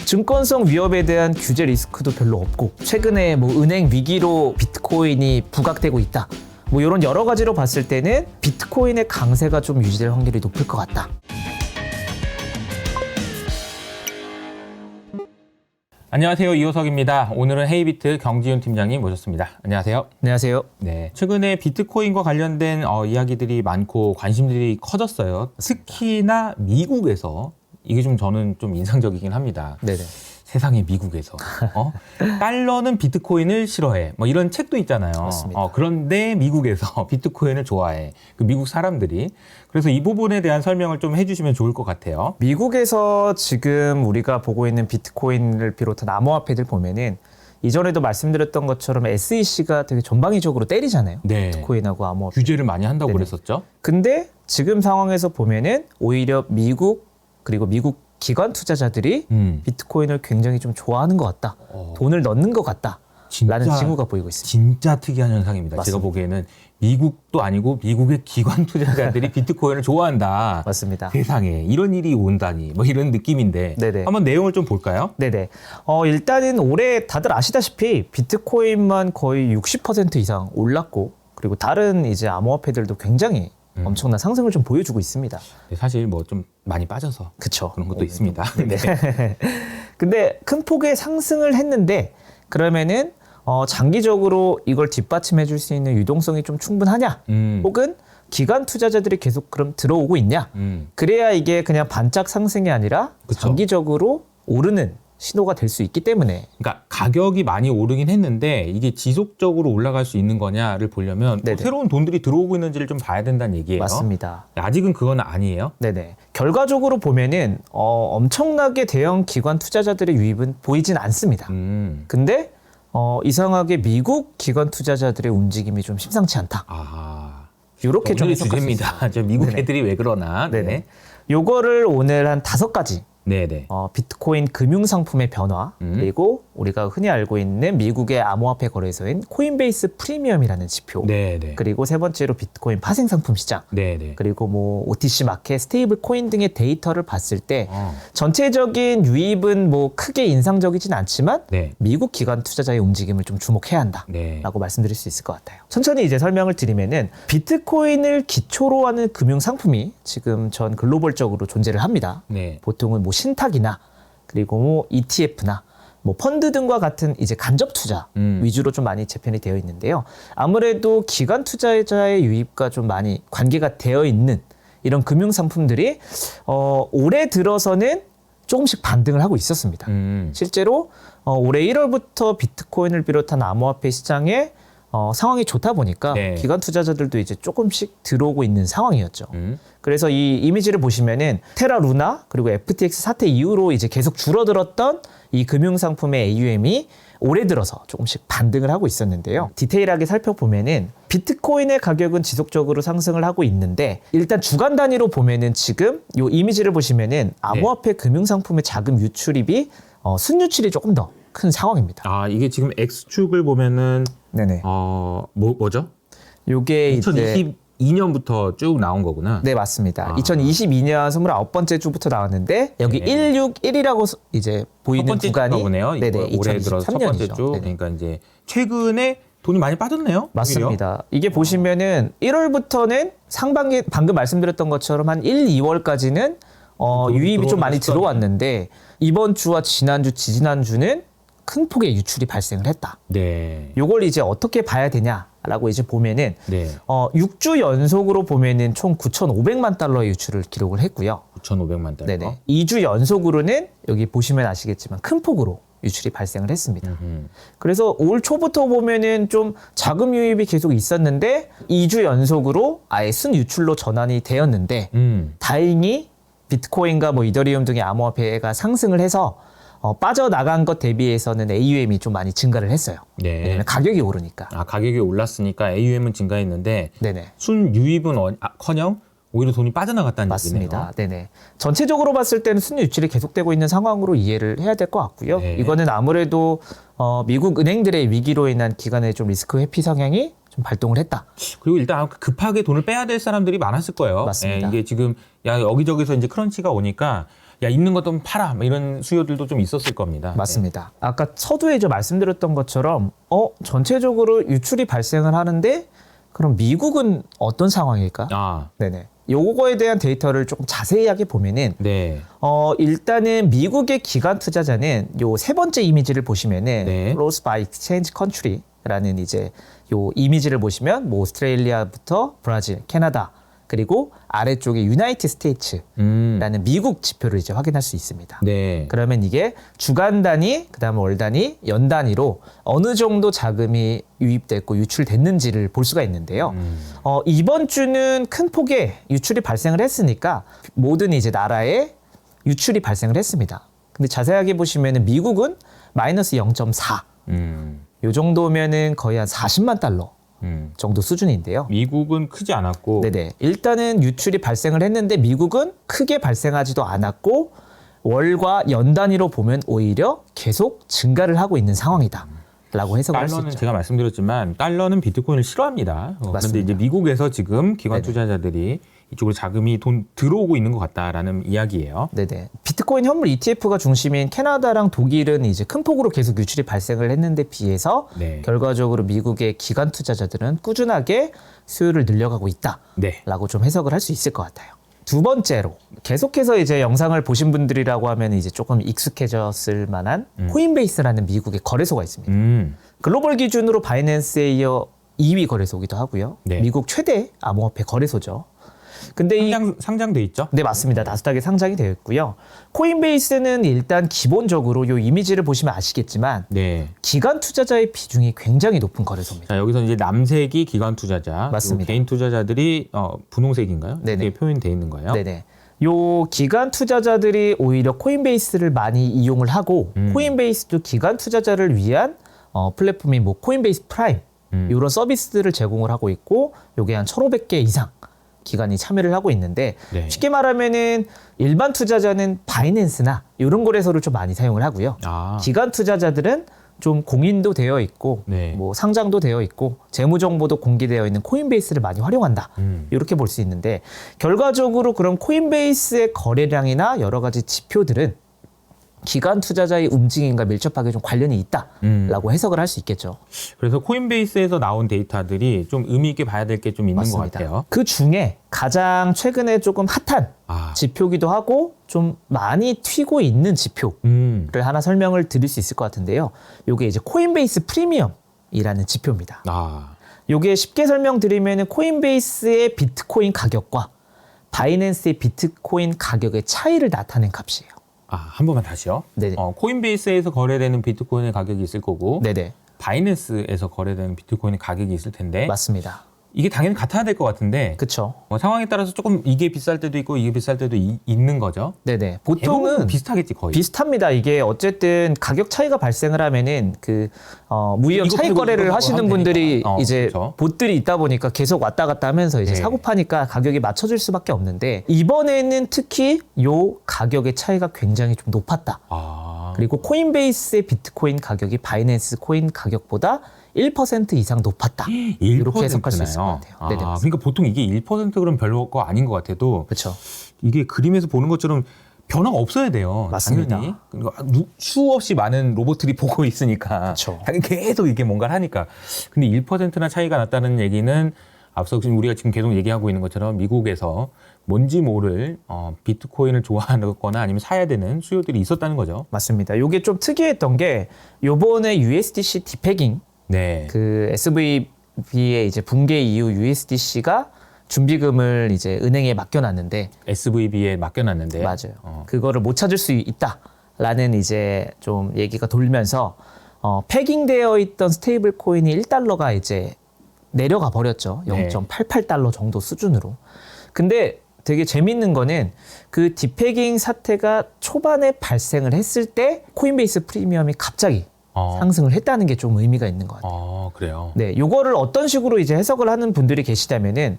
증권성 위협에 대한 규제 리스크도 별로 없고 최근에 뭐 은행 위기로 비트코인이 부각되고 있다. 뭐 이런 여러 가지로 봤을 때는 비트코인의 강세가 좀 유지될 확률이 높을 것 같다. 안녕하세요. 이호석입니다. 오늘은 헤이비트 경지윤 팀장님 모셨습니다. 안녕하세요. 안녕하세요. 네, 최근에 비트코인과 관련된 이야기들이 많고 관심들이 커졌어요. 특히나 미국에서 이게 저는 좀 인상적이긴 합니다. 네네. 세상에 미국에서 달러는 비트코인을 싫어해. 뭐 이런 책도 있잖아요. 맞습니다. 그런데 미국에서 비트코인을 좋아해. 그 미국 사람들이. 그래서 이 부분에 대한 설명을 좀 해주시면 좋을 것 같아요. 미국에서 지금 우리가 보고 있는 비트코인을 비롯한 암호화폐들 보면은 이전에도 말씀드렸던 것처럼 SEC가 되게 전방위적으로 때리잖아요. 네. 비트코인하고 암호화폐. 규제를 많이 한다고 네네. 그랬었죠. 근데 지금 상황에서 보면은 오히려 미국 그리고 미국 기관 투자자들이 비트코인을 굉장히 좀 좋아하는 것 같다. 돈을 넣는 것 같다. 라는 징후가 보이고 있습니다. 진짜 특이한 현상입니다. 맞습니다. 제가 보기에는 미국도 아니고 미국의 기관 투자자들이 비트코인을 좋아한다. 맞습니다. 세상에 이런 일이 온다니 뭐 이런 느낌인데 네네. 한번 내용을 좀 볼까요? 네네. 일단은 올해 다들 아시다시피 비트코인만 거의 60% 이상 올랐고 그리고 다른 이제 암호화폐들도 굉장히 엄청난 상승을 좀 보여주고 있습니다. 사실 뭐 좀 많이 빠져서 그쵸. 그런 것도 있습니다. 네. 근데 큰 폭의 상승을 했는데 그러면은 장기적으로 이걸 뒷받침해 줄 수 있는 유동성이 좀 충분하냐? 혹은 기관 투자자들이 계속 그럼 들어오고 있냐? 그래야 이게 그냥 반짝 상승이 아니라 그쵸. 장기적으로 오르는 신호가 될 수 있기 때문에. 그러니까 가격이 많이 오르긴 했는데 이게 지속적으로 올라갈 수 있는 거냐를 보려면 네네. 새로운 돈들이 들어오고 있는지를 좀 봐야 된다는 얘기예요. 맞습니다. 아직은 그건 아니에요. 네네. 결과적으로 보면은 엄청나게 대형 기관 투자자들의 유입은 보이진 않습니다. 근데 이상하게 미국 기관 투자자들의 움직임이 좀 심상치 않다. 이렇게 좀 오늘의 해석할 수 주제입니다. 있습니다. 저 미국 네네. 애들이 왜 그러나. 네네. 요거를 오늘 한 5가지 네네. 비트코인 금융상품의 변화 그리고 우리가 흔히 알고 있는 미국의 암호화폐 거래소인 코인베이스 프리미엄이라는 지표 네네. 그리고 세 번째로 비트코인 파생상품 시장 네네. 그리고 뭐 OTC 마켓, 스테이블 코인 등의 데이터를 봤을 때 전체적인 유입은 뭐 크게 인상적이진 않지만 네. 미국 기관 투자자의 움직임을 좀 주목해야 한다라고 네. 말씀드릴 수 있을 것 같아요. 천천히 이제 설명을 드리면은 비트코인을 기초로 하는 금융 상품이 지금 전 글로벌적으로 존재를 합니다. 네. 보통은 뭐 신탁이나 그리고 뭐 ETF나 뭐 펀드 등과 같은 이제 간접 투자 위주로 좀 많이 재편이 되어 있는데요. 아무래도 기관 투자자의 유입과 좀 많이 관계가 되어 있는 이런 금융 상품들이 올해 들어서는 조금씩 반등을 하고 있었습니다. 실제로 올해 1월부터 비트코인을 비롯한 암호화폐 시장에 상황이 좋다 보니까 네. 기관 투자자들도 이제 조금씩 들어오고 있는 상황이었죠. 그래서 이 이미지를 보시면은 테라 루나 그리고 FTX 사태 이후로 이제 계속 줄어들었던 이 금융상품의 AUM이 올해 들어서 조금씩 반등을 하고 있었는데요. 디테일하게 살펴보면은 비트코인의 가격은 지속적으로 상승을 하고 있는데 일단 주간 단위로 보면은 지금 이 이미지를 보시면은 암호화폐 금융상품의 자금 유출입이 순유출이 조금 더 큰 상황입니다. 이게 지금 X축을 보면은 네네. 뭐죠? 요게 이제 2022년부터 쭉 나온 거구나. 네, 맞습니다. 2022년 29번째 주부터 나왔는데 여기 161이라고 이제 보이는 첫 번째 구간이 보네요. 네네, 올해 들어서 첫 번째 2023년이죠. 주. 그러니까 이제 최근에 돈이 많이 빠졌네요. 맞습니다. 오히려. 이게 보시면은 1월부터는 상반기 방금 말씀드렸던 것처럼 한 1, 2월까지는 유입이 좀 많이 들어왔는데 이번 주와 지난주, 지지난주는 큰 폭의 유출이 발생을 했다. 네. 요걸 이제 어떻게 봐야 되냐라고 이제 보면은 네. 6주 연속으로 보면은 총 9,500만 달러의 유출을 기록을 했고요. 9,500만 달러. 네네. 2주 연속으로는 여기 보시면 아시겠지만 큰 폭으로 유출이 발생을 했습니다. 그래서 올 초부터 보면은 좀 자금 유입이 계속 있었는데 2주 연속으로 아예 순유출로 전환이 되었는데 다행히 비트코인과 뭐 이더리움 등의 암호화폐가 상승을 해서 빠져나간 것 대비해서는 AUM이 좀 많이 증가를 했어요. 네. 왜냐면 가격이 오르니까. 가격이 올랐으니까 AUM은 증가했는데 네네. 순유입은 커녕 오히려 돈이 빠져나갔다는 맞습니다. 얘기네요. 네네. 전체적으로 봤을 때는 순위 유출이 계속되고 있는 상황으로 이해를 해야 될 것 같고요. 네. 이거는 아무래도 미국 은행들의 위기로 인한 기관의 좀 리스크 회피 성향이 좀 발동을 했다. 그리고 일단 급하게 돈을 빼야 될 사람들이 많았을 거예요. 맞습니다. 이게 지금 여기저기서 이제 크런치가 오니까 야 있는 것 좀 팔아 뭐 이런 수요들도 좀 있었을 겁니다. 맞습니다. 아까 서두에 저 말씀드렸던 것처럼 전체적으로 유출이 발생을 하는데 그럼 미국은 어떤 상황일까? 아, 네네. 요거에 대한 데이터를 조금 자세하게 보면은 네. 일단은 미국의 기관 투자자는 요 세 번째 이미지를 보시면은 네. Growth by Exchange Country라는 이제 요 이미지를 보시면 뭐 오스트레일리아부터 브라질, 캐나다 그리고 아래쪽에 유나이티드 스테이츠라는 미국 지표를 이제 확인할 수 있습니다. 네. 그러면 이게 주간 단위, 그다음에 월 단위, 연 단위로 어느 정도 자금이 유입됐고 유출됐는지를 볼 수가 있는데요. 이번 주는 큰 폭의 유출이 발생을 했으니까 모든 이제 나라에 유출이 발생을 했습니다. 근데 자세하게 보시면은 미국은 마이너스 0.4. 요 정도면은 거의 한 40만 달러 정도 수준인데요. 미국은 크지 않았고 네네. 일단은 유출이 발생을 했는데 미국은 크게 발생하지도 않았고 월과 연 단위로 보면 오히려 계속 증가를 하고 있는 상황이다. 라고 해석할 수 달러는 있죠. 제가 말씀드렸지만 달러는 비트코인을 싫어합니다. 그런데 맞습니다. 이제 미국에서 지금 기관 네네. 투자자들이 이쪽으로 자금이 돈 들어오고 있는 것 같다라는 이야기예요. 네네. 비트코인 현물 ETF가 중심인 캐나다랑 독일은 이제 큰 폭으로 계속 유출이 발생을 했는데 비해서 네. 결과적으로 미국의 기관 투자자들은 꾸준하게 수요를 늘려가고 네. 있다라고 좀 해석을 할 수 있을 것 같아요. 두 번째로 계속해서 이제 영상을 보신 분들이라고 하면 이제 조금 익숙해졌을 만한 코인베이스라는 미국의 거래소가 있습니다. 글로벌 기준으로 바이낸스에 이어 2위 거래소기도 하고요. 네. 미국 최대 암호화폐 거래소죠. 근데 이 상장돼 있죠? 네, 맞습니다. 나스닥에 상장이 되어 있고요. 코인베이스는 일단 기본적으로 이 이미지를 보시면 아시겠지만 네. 기관 투자자의 비중이 굉장히 높은 거래소입니다. 자, 여기서 이제 남색이 기관 투자자, 맞습니다. 그리고 개인 투자자들이 분홍색인가요? 네네. 이게 표현돼 있는 거예요. 네네. 요 기관 투자자들이 오히려 코인베이스를 많이 이용을 하고 코인베이스도 기관 투자자를 위한 플랫폼인 뭐 코인베이스 프라임 이런 서비스들을 제공을 하고 있고 요게 한 1,500개 이상 기관이 참여를 하고 있는데 네. 쉽게 말하면은 일반 투자자는 바이낸스나 이런 거래소를 좀 많이 사용을 하고요. 아. 기관 투자자들은 좀 공인도 되어 있고 네. 뭐 상장도 되어 있고 재무 정보도 공개되어 있는 코인베이스를 많이 활용한다. 음. 이렇게 볼 수 있는데 결과적으로 그럼 코인베이스의 거래량이나 여러 가지 지표들은 기관 투자자의 움직임과 밀접하게 좀 관련이 있다라고 해석을 할 수 있겠죠. 그래서 코인베이스에서 나온 데이터들이 좀 의미 있게 봐야 될 게 좀 있는 것 같아요. 그 중에 가장 최근에 조금 핫한 아. 지표기도 하고 좀 많이 튀고 있는 지표를 하나 설명을 드릴 수 있을 것 같은데요. 요게 이제 코인베이스 프리미엄이라는 지표입니다. 아. 요게 쉽게 설명드리면은 코인베이스의 비트코인 가격과 바이낸스의 비트코인 가격의 차이를 나타낸 값이에요. 아, 한 번만 다시요. 네네. 코인베이스에서 거래되는 비트코인의 가격이 있을 거고 네네. 바이낸스에서 거래되는 비트코인의 가격이 있을 텐데 맞습니다. 이게 당연히 같아야 될 것 같은데 그쵸. 상황에 따라서 조금 이게 비쌀 때도 있고 이게 비쌀 때도 있는 거죠. 네네. 보통은 보통은 비슷하겠지 거의. 비슷합니다. 이게 어쨌든 가격 차이가 발생을 하면은 무이형 이거 차익 팔고 거래를 이거 하시는 하면 분들이 되니까. 이제 그렇죠. 봇들이 있다 보니까 계속 왔다 갔다 하면서 이제 네. 사고 파니까 가격이 맞춰질 수밖에 없는데 이번에는 특히 요 가격의 차이가 굉장히 좀 높았다. 아. 그리고 코인베이스의 비트코인 가격이 바이낸스 코인 가격보다 1% 이상 높았다. 이렇게 해석할 수 있을 것 같아요. 아, 네네. 그러니까 보통 이게 1% 그럼 별거 아닌 것 같아도 그렇죠. 이게 그림에서 보는 것처럼 변화가 없어야 돼요. 맞습니다. 당연히. 그리고 수없이 많은 로봇들이 보고 있으니까 그쵸. 당연히 계속 이게 뭔가를 하니까. 근데 1%나 차이가 났다는 얘기는 앞서 지금 우리가 지금 계속 얘기하고 있는 것처럼 미국에서 뭔지 모를 비트코인을 좋아하거나 아니면 사야 되는 수요들이 있었다는 거죠. 맞습니다. 요게 좀 특이했던 게 요번에 USDC 디패깅 네. 그 SVB의 이제 붕괴 이후 USDC가 준비금을 이제 은행에 맡겨놨는데 SVB에 맡겨놨는데. 맞아요. 그거를 못 찾을 수 있다라는 이제 좀 얘기가 돌면서 패깅되어 있던 스테이블 코인이 1달러가 이제 내려가 버렸죠. 네. 0.88달러 정도 수준으로. 근데 되게 재밌는 거는 그 디패깅 사태가 초반에 발생을 했을 때 코인베이스 프리미엄이 갑자기 상승을 했다는 게 좀 의미가 있는 것 같아요. 그래요. 네, 요거를 어떤 식으로 이제 해석을 하는 분들이 계시다면은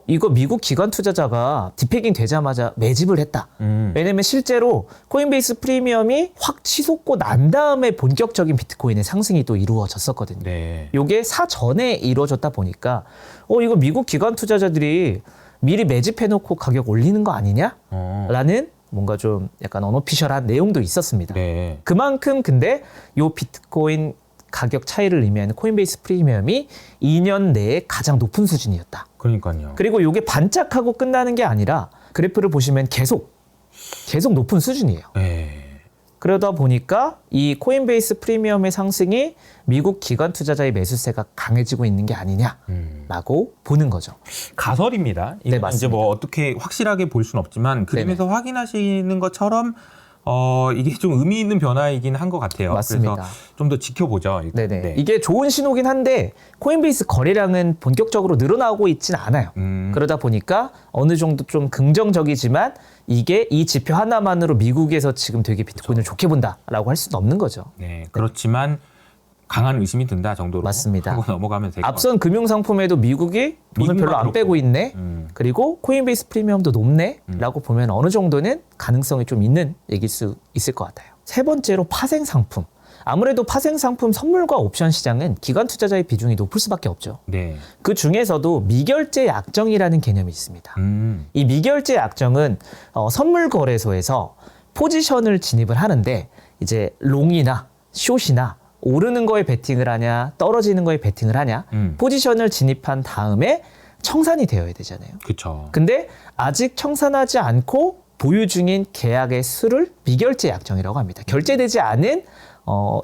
이거 미국 기관 투자자가 디패깅 되자마자 매집을 했다. 왜냐면 실제로 코인베이스 프리미엄이 확 치솟고 난 다음에 본격적인 비트코인의 상승이 또 이루어졌었거든요. 네. 요게 사전에 이루어졌다 보니까 이거 미국 기관 투자자들이 미리 매집해놓고 가격 올리는 거 아니냐? 라는 뭔가 좀 약간 언어피셜한 내용도 있었습니다. 네. 그만큼 근데 요 비트코인 가격 차이를 의미하는 코인베이스 프리미엄이 2년 내에 가장 높은 수준이었다. 그러니까요. 그리고 요게 반짝하고 끝나는 게 아니라 그래프를 보시면 계속 높은 수준이에요. 네. 그러다 보니까 이 코인베이스 프리미엄의 상승이 미국 기관 투자자의 매수세가 강해지고 있는 게 아니냐라고 보는 거죠. 가설입니다. 네, 이건 맞습니다. 이제 뭐 어떻게 확실하게 볼 수는 없지만 그림에서 확인하시는 것처럼 이게 좀 의미 있는 변화이긴 한 것 같아요. 맞습니다. 그래서 좀 더 지켜보죠. 일단. 네네. 네. 이게 좋은 신호긴 한데 코인베이스 거래량은 본격적으로 늘어나고 있진 않아요. 그러다 보니까 어느 정도 좀 긍정적이지만 이게 이 지표 하나만으로 미국에서 지금 되게 비트코인을 좋게 본다라고 할 수는 없는 거죠. 네. 그렇지만 강한 의심이 든다 정도로 맞습니다. 하고 넘어가면 될 것 같아요. 앞선 금융상품에도 미국이 돈을 별로 안 미국만 빼고 있네. 음. 그리고 코인베이스 프리미엄도 높네. 라고 보면 어느 정도는 가능성이 좀 있는 얘기일 수 있을 것 같아요. 세 번째로 파생상품. 아무래도 파생상품 선물과 옵션 시장은 기관 투자자의 비중이 높을 수밖에 없죠. 네. 그 중에서도 미결제 약정이라는 개념이 있습니다. 이 미결제 약정은 선물 거래소에서 포지션을 진입을 하는데 이제 롱이나 숏이나 오르는 거에 베팅을 하냐 떨어지는 거에 베팅을 하냐 포지션을 진입한 다음에 청산이 되어야 되잖아요. 그렇죠. 근데 아직 청산하지 않고 보유 중인 계약의 수를 미결제 약정이라고 합니다. 결제되지 않은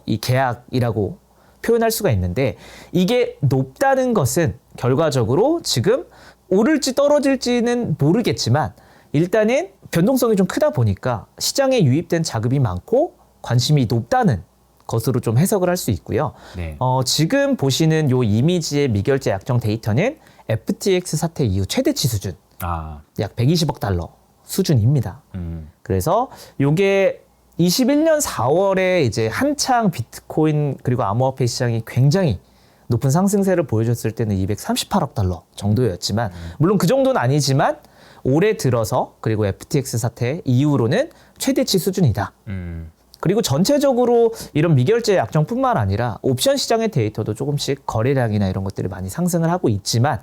이 계약이라고 표현할 수가 있는데 이게 높다는 것은 결과적으로 지금 오를지 떨어질지는 모르겠지만 일단은 변동성이 좀 크다 보니까 시장에 유입된 자금이 많고 관심이 높다는 것으로 좀 해석을 할 수 있고요. 네. 지금 보시는 요 이미지의 미결제 약정 데이터는 FTX 사태 이후 최대치 수준, 아. 약 120억 달러 수준입니다. 그래서 요게 21년 4월에 이제 한창 비트코인 그리고 암호화폐 시장이 굉장히 높은 상승세를 보여줬을 때는 238억 달러 정도였지만 물론 그 정도는 아니지만 올해 들어서 그리고 FTX 사태 이후로는 최대치 수준이다. 그리고 전체적으로 이런 미결제 약정뿐만 아니라 옵션 시장의 데이터도 조금씩 거래량이나 이런 것들이 많이 상승을 하고 있지만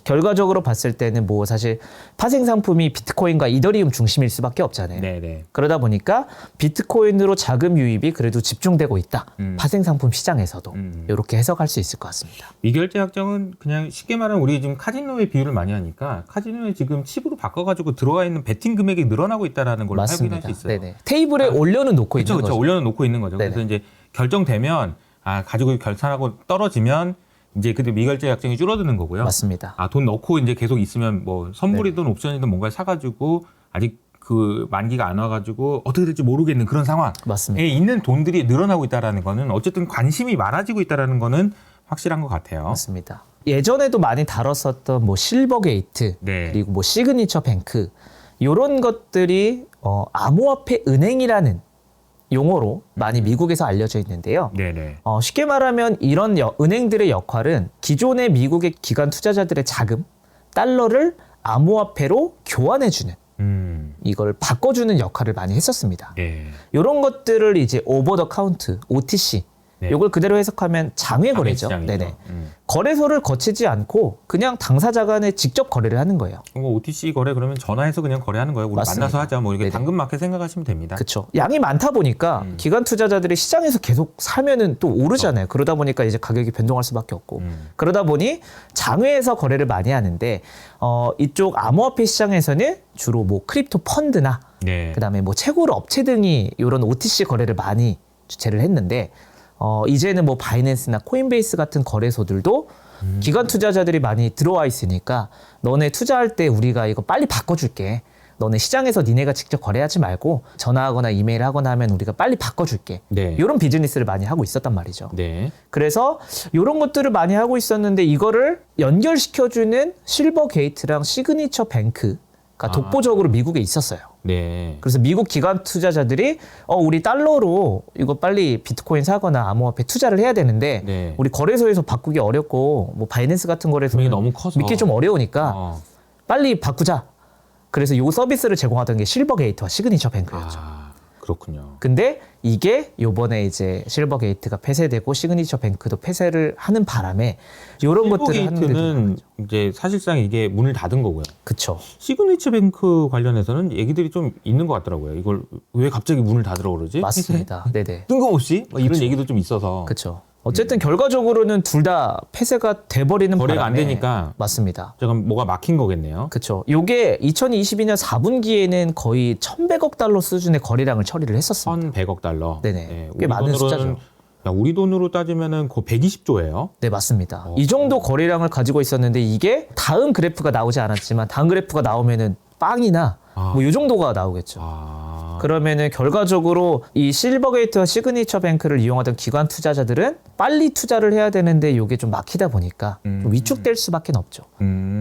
결과적으로 봤을 때는 뭐 사실 파생 상품이 비트코인과 이더리움 중심일 수밖에 없잖아요. 네네. 그러다 보니까 비트코인으로 자금 유입이 그래도 집중되고 있다. 파생 상품 시장에서도 이렇게 해석할 수 있을 것 같습니다. 미결제 약정은 그냥 쉽게 말하면 우리 지금 카지노의 비유를 많이 하니까 카지노에 지금 칩으로 바꿔가지고 들어가 있는 베팅 금액이 늘어나고 있다라는 걸 확인할 수 있어요. 네네. 테이블에 올려는 놓고 있는 그렇죠. 거죠. 올려놓고 있는 거죠. 네네. 그래서 이제 결정되면 가지고 결산하고 떨어지면 이제 그때 미결제 약정이 줄어드는 거고요. 맞습니다. 돈 넣고 이제 계속 있으면 뭐 선물이든 옵션이든 뭔가를 사가지고 아직 그 만기가 안 와가지고 어떻게 될지 모르겠는 그런 상황에 맞습니다. 있는 돈들이 늘어나고 있다라는 거는 어쨌든 관심이 많아지고 있다라는 거는 확실한 것 같아요. 맞습니다. 예전에도 많이 다뤘었던 뭐 실버게이트 네. 그리고 뭐 시그니처 뱅크 이런 것들이 암호화폐 은행이라는 용어로 많이 미국에서 알려져 있는데요. 네네. 쉽게 말하면 이런 은행들의 역할은 기존의 미국의 기관 투자자들의 자금, 달러를 암호화폐로 교환해주는 이걸 바꿔주는 역할을 많이 했었습니다. 네. 이런 것들을 이제 오버 더 카운트, OTC 네. 이걸 그대로 해석하면 장외 거래죠. 시장이죠. 네네. 거래소를 거치지 않고 그냥 당사자 간에 직접 거래를 하는 거예요. 뭐 OTC 거래 그러면 전화해서 그냥 거래하는 거예요. 우리 맞습니다. 만나서 하자. 뭐 이게 네네. 당근마켓 생각하시면 됩니다. 그렇죠. 양이 많다 보니까 기관 투자자들이 시장에서 계속 사면은 또 오르잖아요. 그러다 보니까 이제 가격이 변동할 수밖에 없고 그러다 보니 장외에서 거래를 많이 하는데 이쪽 암호화폐 시장에서는 주로 뭐 크립토 펀드나 네. 그다음에 뭐 채굴 업체 등이 이런 OTC 거래를 많이 주최를 했는데 이제는 뭐 바이낸스나 코인베이스 같은 거래소들도 기관 투자자들이 많이 들어와 있으니까 너네 투자할 때 우리가 이거 빨리 바꿔줄게. 너네 시장에서 니네가 직접 거래하지 말고 전화하거나 이메일 하거나 하면 우리가 빨리 바꿔줄게. 네. 이런 비즈니스를 많이 하고 있었단 말이죠. 네. 그래서 이런 것들을 많이 하고 있었는데 이거를 연결시켜주는 실버 게이트랑 시그니처 뱅크가 독보적으로 미국에 있었어요. 네. 그래서 미국 기관 투자자들이 우리 달러로 이거 빨리 비트코인 사거나 암호화폐 투자를 해야 되는데 네. 우리 거래소에서 바꾸기 어렵고 뭐 바이낸스 같은 거래소는 금액이 너무 커서 믿기 좀 어려우니까 빨리 바꾸자. 그래서 이 서비스를 제공하던 게 실버게이트와 시그니처 뱅크였죠. 그렇군요. 근데 이게 요번에 이제 실버게이트가 폐쇄되고 시그니처 뱅크도 폐쇄를 하는 바람에 이런 것들을 하는 실버게이트는 이제 사실상 이게 문을 닫은 거고요. 그쵸. 시그니처 뱅크 관련해서는 얘기들이 좀 있는 것 같더라고요. 이걸 왜 갑자기 문을 닫으러 그러지? 맞습니다. 네네. 뜬금없이 막 이런 얘기도 좀 있어서 그쵸. 어쨌든 결과적으로는 둘 다 폐쇄가 돼버리는 거래가 바람에 안 되니까 맞습니다. 잠깐 뭐가 막힌 거겠네요. 그쵸. 요게 2022년 4분기에는 거의 1,100억 달러 수준의 거래량을 처리를 했었습니다. 1,100억 달러. 네네. 꽤 우리 많은 돈으로는- 숫자죠. 야, 우리 돈으로 따지면은 거의 120조예요. 네, 맞습니다. 이 정도 거래량을 가지고 있었는데 이게 다음 그래프가 나오지 않았지만 다음 그래프가 나오면은 빵이나 뭐 이 정도가 나오겠죠. 그러면은 결과적으로 이 실버게이트와 시그니처 뱅크를 이용하던 기관 투자자들은 빨리 투자를 해야 되는데 이게 좀 막히다 보니까 좀 위축될 수밖에 없죠.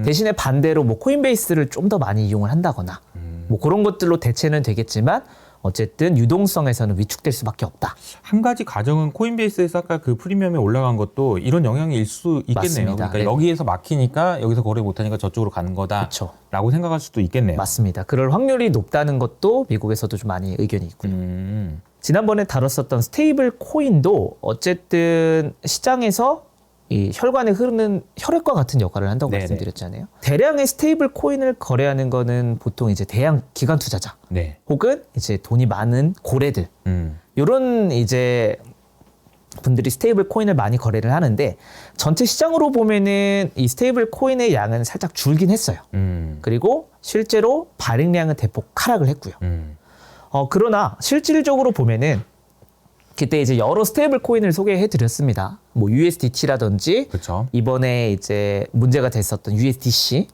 대신에 반대로 뭐 코인베이스를 좀 더 많이 이용을 한다거나 뭐 그런 것들로 대체는 되겠지만 어쨌든 유동성에서는 위축될 수밖에 없다. 한 가지 가정은 코인베이스에서 아까 그 프리미엄이 올라간 것도 이런 영향일 수 있겠네요. 맞습니다. 그러니까 네. 여기에서 막히니까 여기서 거래 못하니까 저쪽으로 가는 그렇죠. 거다라고 생각할 수도 있겠네요. 맞습니다. 그럴 확률이 높다는 것도 미국에서도 좀 많이 의견이 있고요. 지난번에 다뤘었던 스테이블 코인도 어쨌든 시장에서 이 혈관에 흐르는 혈액과 같은 역할을 한다고 네네. 말씀드렸잖아요. 대량의 스테이블 코인을 거래하는 거는 보통 이제 대형 기관 투자자 네. 혹은 이제 돈이 많은 고래들 요런 이제 분들이 스테이블 코인을 많이 거래를 하는데 전체 시장으로 보면은 이 스테이블 코인의 양은 살짝 줄긴 했어요. 그리고 실제로 발행량은 대폭 하락을 했고요. 그러나 실질적으로 보면은 그때 이제 여러 스테이블 코인을 소개해 드렸습니다. 뭐 USDT라든지 그렇죠. 이번에 이제 문제가 됐었던 USDC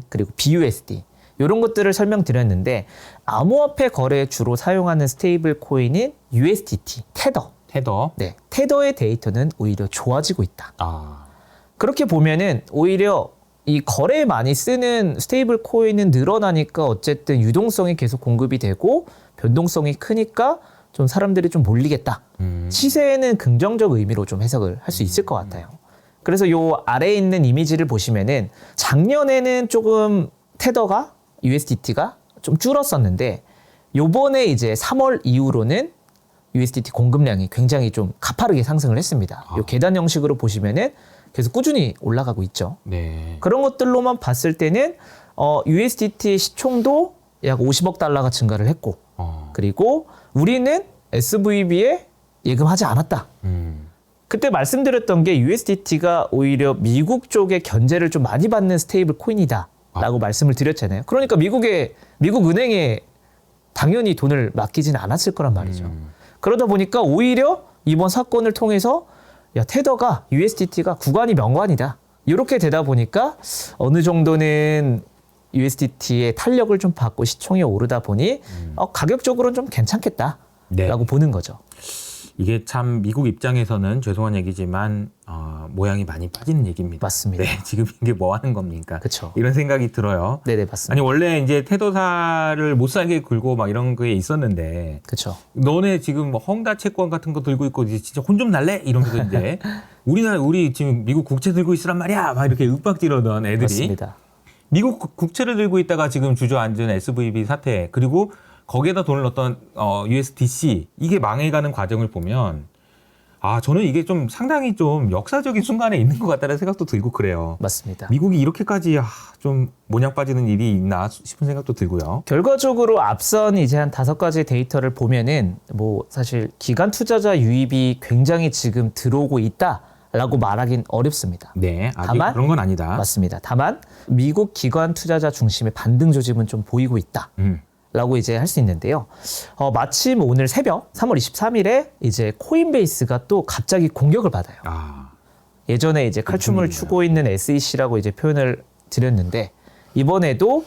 그리고 BUSD 이런 것들을 설명드렸는데 암호화폐 거래에 주로 사용하는 스테이블 코인인 USDT, 테더. 테더. 네, 테더의 데이터는 오히려 좋아지고 있다. 아. 그렇게 보면은 오히려 이 거래에 많이 쓰는 스테이블 코인은 늘어나니까 어쨌든 유동성이 계속 공급이 되고 변동성이 크니까 좀 사람들이 좀 몰리겠다. 시세에는 긍정적 의미로 좀 해석을 할 수 있을 것 같아요. 그래서 요 아래에 있는 이미지를 보시면은 작년에는 조금 테더가 USDT가 좀 줄었었는데 요번에 이제 3월 이후로는 USDT 공급량이 굉장히 좀 가파르게 상승을 했습니다. 요 계단 형식으로 보시면은 계속 꾸준히 올라가고 있죠. 네. 그런 것들로만 봤을 때는 USDT 시총도 약 50억 달러가 증가를 했고 그리고 우리는 SVB에 예금하지 않았다. 그때 말씀드렸던 게 USDT가 오히려 미국 쪽의 견제를 좀 많이 받는 스테이블 코인이다라고 말씀을 드렸잖아요. 그러니까 미국 은행에 당연히 돈을 맡기지는 않았을 거란 말이죠. 그러다 보니까 오히려 이번 사건을 통해서 야, 테더가 USDT가 구간이 명관이다. 이렇게 되다 보니까 어느 정도는 USDT의 탄력을 좀 받고 시총이 오르다 보니 가격적으로는 좀 괜찮겠다라고 네. 보는 거죠. 이게 참 미국 입장에서는 죄송한 얘기지만 모양이 많이 빠지는 얘기입니다. 맞습니다. 네, 지금 이게 뭐 하는 겁니까? 그쵸. 이런 생각이 들어요. 네네, 맞습니다. 아니 원래 이제 테더사를 못 살게 굴고 막 이런 게 있었는데 그렇죠. 너네 지금 뭐 헝다 채권 같은 거 들고 있고 이제 진짜 혼 좀 날래? 이러면서 이제 우리 지금 미국 국채 들고 있으란 말이야 막 이렇게 윽박지르던 애들이 맞습니다. 미국 국채를 들고 있다가 지금 주저앉은 SVB 사태 그리고 거기에다 돈을 넣었던 USDC 이게 망해가는 과정을 보면 저는 이게 좀 상당히 좀 역사적인 순간에 있는 것 같다는 생각도 들고 그래요. 맞습니다. 미국이 이렇게까지 좀 모냥 빠지는 일이 있나 싶은 생각도 들고요. 결과적으로 앞선 이제 한 5가지 데이터를 보면은 뭐 사실 기관 투자자 유입이 굉장히 지금 들어오고 있다라고 말하긴 어렵습니다. 네, 아직 다만 그런 건 아니다. 맞습니다. 다만 미국 기관 투자자 중심의 반등 조짐은 좀 보이고 있다. 라고 이제 할 수 있는데요. 마침 오늘 새벽 3월 23일에 이제 코인베이스가 또 갑자기 공격을 받아요. 예전에 이제 칼춤을 추고 있는 SEC라고 이제 표현을 드렸는데 이번에도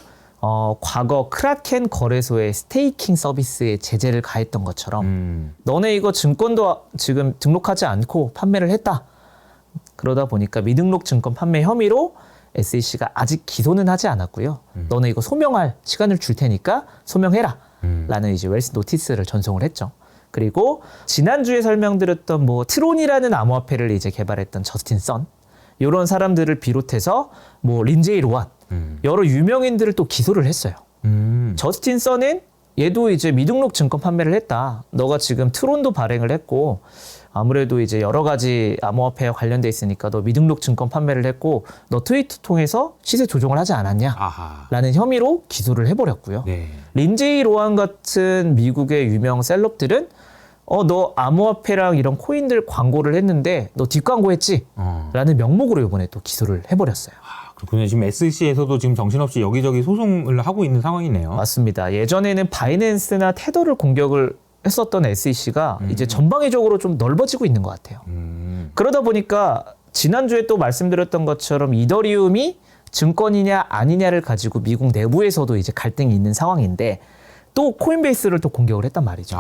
과거 크라켄 거래소의 스테이킹 서비스에 제재를 가했던 것처럼 너네 이거 증권도 지금 등록하지 않고 판매를 했다. 그러다 보니까 미등록 증권 판매 혐의로 SEC가 아직 기소는 하지 않았고요. 너네 이거 소명할 시간을 줄 테니까 소명해라. 라는 이제 웰스 노티스를 전송을 했죠. 그리고 지난주에 설명드렸던 뭐 트론이라는 암호화폐를 이제 개발했던 저스틴 선 이런 사람들을 비롯해서 뭐 린제이 로안 여러 유명인들을 또 기소를 했어요. 저스틴 선은 얘도 이제 미등록 증권 판매를 했다. 너가 지금 트론도 발행을 했고 아무래도 이제 여러 가지 암호화폐와 관련돼 있으니까 너 미등록 증권 판매를 했고 너 트위터 통해서 시세 조정을 하지 않았냐? 아하. 라는 혐의로 기소를 해버렸고요. 네. 린제이 로한 같은 미국의 유명 셀럽들은 너 암호화폐랑 이런 코인들 광고를 했는데 너 뒷광고했지? 라는 명목으로 이번에 또 기소를 해버렸어요. 그렇군요. 지금 SEC에서도 지금 정신없이 여기저기 소송을 하고 있는 상황이네요. 맞습니다. 예전에는 바이낸스나 테더를 공격을 했었던 SEC가 이제 전방위적으로 좀 넓어지고 있는 것 같아요. 그러다 보니까 지난주에 또 말씀드렸던 것처럼 이더리움이 증권이냐 아니냐를 가지고 미국 내부에서도 이제 갈등이 있는 상황인데 또 코인베이스를 또 공격을 했단 말이죠.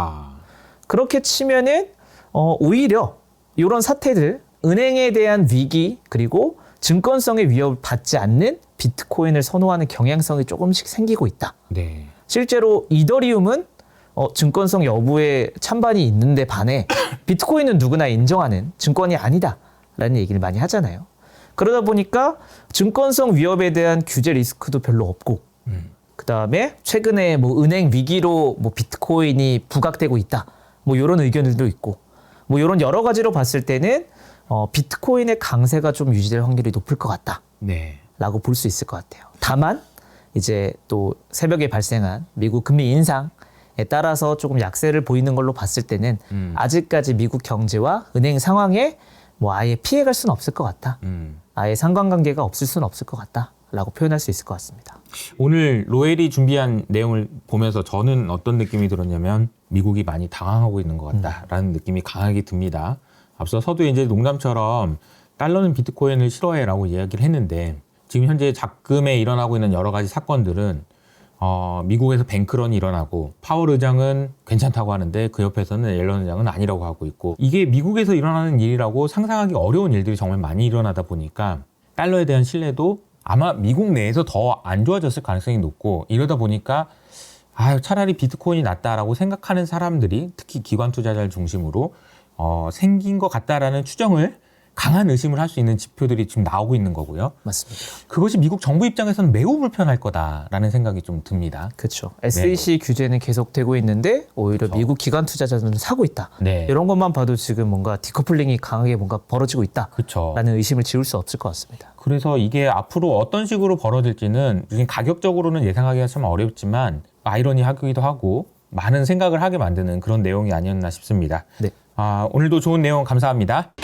그렇게 치면은 오히려 이런 사태들, 은행에 대한 위기 그리고 증권성의 위협을 받지 않는 비트코인을 선호하는 경향성이 조금씩 생기고 있다. 네. 실제로 이더리움은 증권성 여부에 찬반이 있는데 반해 비트코인은 누구나 인정하는 증권이 아니다라는 얘기를 많이 하잖아요. 그러다 보니까 증권성 위협에 대한 규제 리스크도 별로 없고 그다음에 최근에 뭐 은행 위기로 뭐 비트코인이 부각되고 있다. 뭐 이런 의견들도 있고 뭐 이런 여러 가지로 봤을 때는 비트코인의 강세가 좀 유지될 확률이 높을 것 같다. 네. 라고 볼 수 있을 것 같아요. 다만 이제 또 새벽에 발생한 미국 금리 인상에 따라서 조금 약세를 보이는 걸로 봤을 때는 아직까지 미국 경제와 은행 상황에 뭐 아예 피해갈 수는 없을 것 같다. 아예 상관관계가 없을 수는 없을 것 같다. 라고 표현할 수 있을 것 같습니다. 오늘 로엘이 준비한 내용을 보면서 저는 어떤 느낌이 들었냐면 미국이 많이 당황하고 있는 것 같다라는 느낌이 강하게 듭니다. 앞서 서두에 이제 농담처럼 달러는 비트코인을 싫어해라고 이야기를 했는데 지금 현재 잡금에 일어나고 있는 여러 가지 사건들은 미국에서 뱅크런이 일어나고 파월 의장은 괜찮다고 하는데 그 옆에서는 옐런 의장은 아니라고 하고 있고 이게 미국에서 일어나는 일이라고 상상하기 어려운 일들이 정말 많이 일어나다 보니까 달러에 대한 신뢰도 아마 미국 내에서 더 안 좋아졌을 가능성이 높고 이러다 보니까 차라리 비트코인이 낫다라고 생각하는 사람들이 특히 기관 투자자를 중심으로 생긴 것 같다라는 추정을 강한 의심을 할 수 있는 지표들이 지금 나오고 있는 거고요. 맞습니다. 그것이 미국 정부 입장에서는 매우 불편할 거다라는 생각이 좀 듭니다. 그렇죠. SEC 규제는 계속되고 있는데 오히려 미국 기관 투자자들은 사고 있다. 네. 이런 것만 봐도 지금 뭔가 디커플링이 강하게 뭔가 벌어지고 그렇죠. 있다라는 의심을 지울 수 없을 것 같습니다. 그래서 이게 앞으로 어떤 식으로 벌어질지는 지금 가격적으로는 예상하기가 참 어렵지만 아이러니하기도 하고 많은 생각을 하게 만드는 그런 내용이 아니었나 싶습니다. 네. 오늘도 좋은 내용 감사합니다.